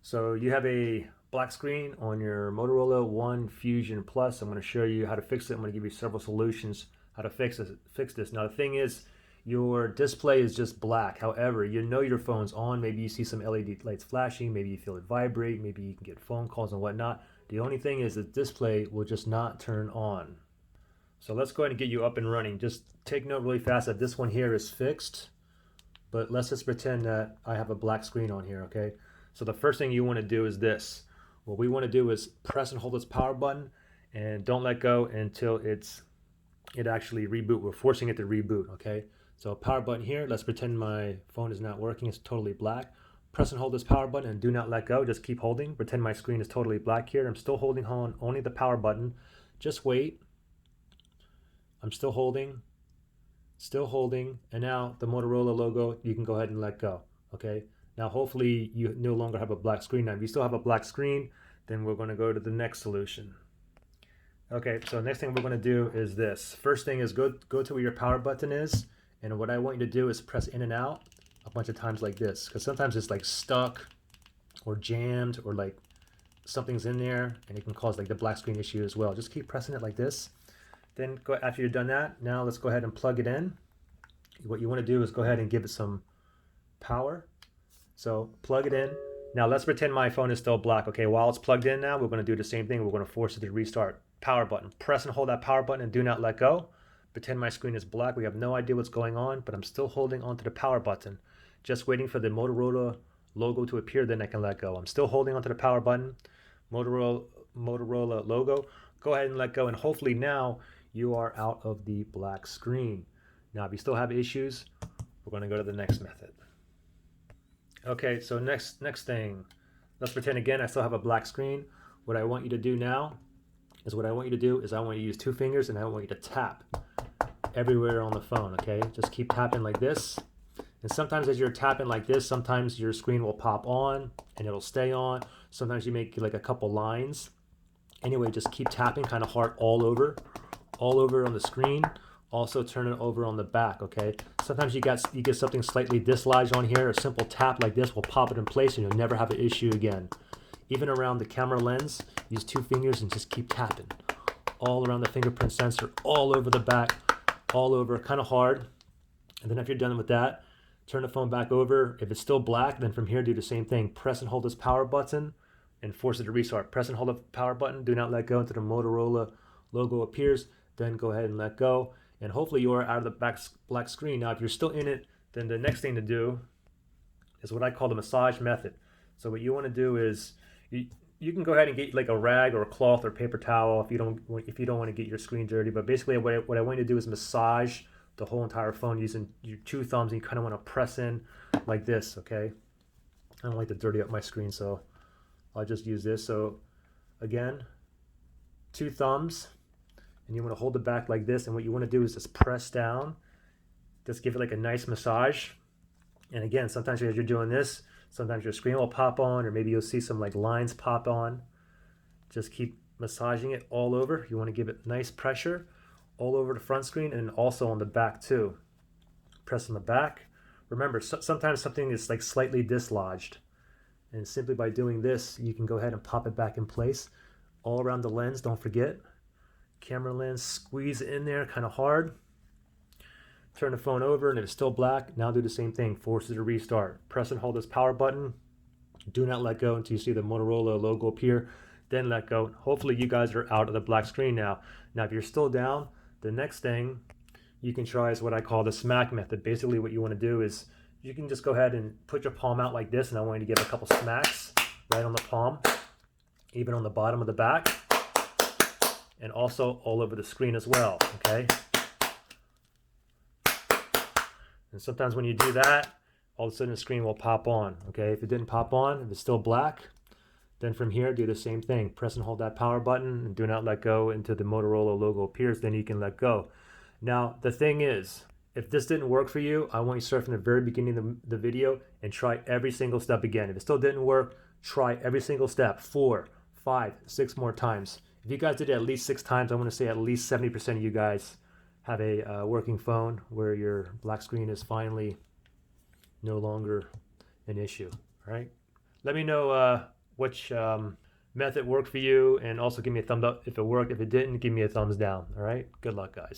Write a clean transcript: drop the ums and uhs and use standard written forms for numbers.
So you have a black screen on your Motorola One Fusion Plus. I'm going to show you how to fix it. I'm going to give you several solutions how to fix this. Now the thing is, your display is just black. However, you know your phone's on. Maybe you see some LED lights flashing. Maybe you feel it vibrate. Maybe you can get phone calls and whatnot. The only thing is the display will just not turn on. So let's go ahead and get you up and running. Just take note really fast that this one here is fixed. But let's just pretend that I have a black screen on here, okay? So the first thing you want to do is this. What we want to do is press and hold this power button and don't let go until it actually reboot. We're forcing it to reboot, okay? So power button here, let's pretend my phone is not working, it's totally black. Press and hold this power button and do not let go, just keep holding. Pretend my screen is totally black here. I'm still holding on only the power button. Just wait. I'm still holding, and now the Motorola logo, you can go ahead and let go, okay? Now hopefully you no longer have a black screen. Now if you still have a black screen, then we're going to go to the next solution. Okay, so next thing we're going to do is this. First thing is go to where your power button is, and what I want you to do is press in and out a bunch of times like this, because sometimes it's like stuck or jammed or like something's in there, and it can cause like the black screen issue as well. Just keep pressing it like this. Then after you've done that, now let's go ahead and plug it in. What you want to do is go ahead and give it some power. So plug it in. Now let's pretend my phone is still black. Okay, while it's plugged in now, we're going to do the same thing. We're going to force it to restart. Power button. Press and hold that power button and do not let go. Pretend my screen is black. We have no idea what's going on, but I'm still holding onto the power button. Just waiting for the Motorola logo to appear, then I can let go. I'm still holding onto the power button. Motorola logo. Go ahead and let go, and hopefully now you are out of the black screen. Now if you still have issues, we're going to go to the next method. Okay, so next thing, let's pretend again I still have a black screen. What I want you to do now is I want you to use two fingers, and I want you to tap everywhere on the phone, okay? Just keep tapping like this. And sometimes as you're tapping like this, sometimes your screen will pop on and it'll stay on. Sometimes you make like a couple lines. Anyway, just keep tapping kind of hard all over on the screen. Also turn it over on the back, okay? Sometimes you get something slightly dislodged on here. A simple tap like this will pop it in place and you'll never have an issue again. Even around the camera lens, use two fingers and just keep tapping. All around the fingerprint sensor, all over the back, all over, kind of hard. And then if you're done with that, turn the phone back over. If it's still black, then from here do the same thing. Press and hold this power button and force it to restart. Press and hold the power button, do not let go until the Motorola logo appears, then go ahead and let go. And hopefully you are out of the black screen. Now if you're still in it, then the next thing to do is what I call the massage method. So what you want to do is, you can go ahead and get like a rag or a cloth or paper towel if you don't want to get your screen dirty. But basically what I want you to do is massage the whole entire phone using your two thumbs, and you kind of want to press in like this, okay? I don't like to dirty up my screen, so I'll just use this. So again, two thumbs, and you want to hold it back like this, and what you want to do is just press down, just give it like a nice massage. And again, sometimes as you're doing this, sometimes your screen will pop on, or maybe you'll see some like lines pop on. Just keep massaging it all over. You want to give it nice pressure all over the front screen and also on the back too. Press on the back. Remember, sometimes something is like slightly dislodged, and simply by doing this, you can go ahead and pop it back in place. All around the lens, don't forget. Camera lens, squeeze it in there kind of hard. Turn the phone over, and if it's still black, now do the same thing. Force it to restart. Press and hold this power button. Do not let go until you see the Motorola logo appear. Then let go. Hopefully you guys are out of the black screen now. Now if you're still down, the next thing you can try is what I call the smack method. Basically what you want to do is you can just go ahead and put your palm out like this, and I want you to give a couple smacks right on the palm, even on the bottom of the back, and also all over the screen as well, okay? And sometimes when you do that, all of a sudden the screen will pop on, okay? If it didn't pop on, if it's still black, then from here, do the same thing. Press and hold that power button and do not let go until the Motorola logo appears, then you can let go. Now, the thing is, if this didn't work for you, I want you to start from the very beginning of the video and try every single step again. If it still didn't work, try every single step 4, 5, 6 more times. If you guys did it at least 6 times, I want to say at least 70% of you guys have a working phone where your black screen is finally no longer an issue, all right? Let me know which method worked for you, and also give me a thumbs up if it worked. If it didn't, give me a thumbs down. All right. Good luck, guys.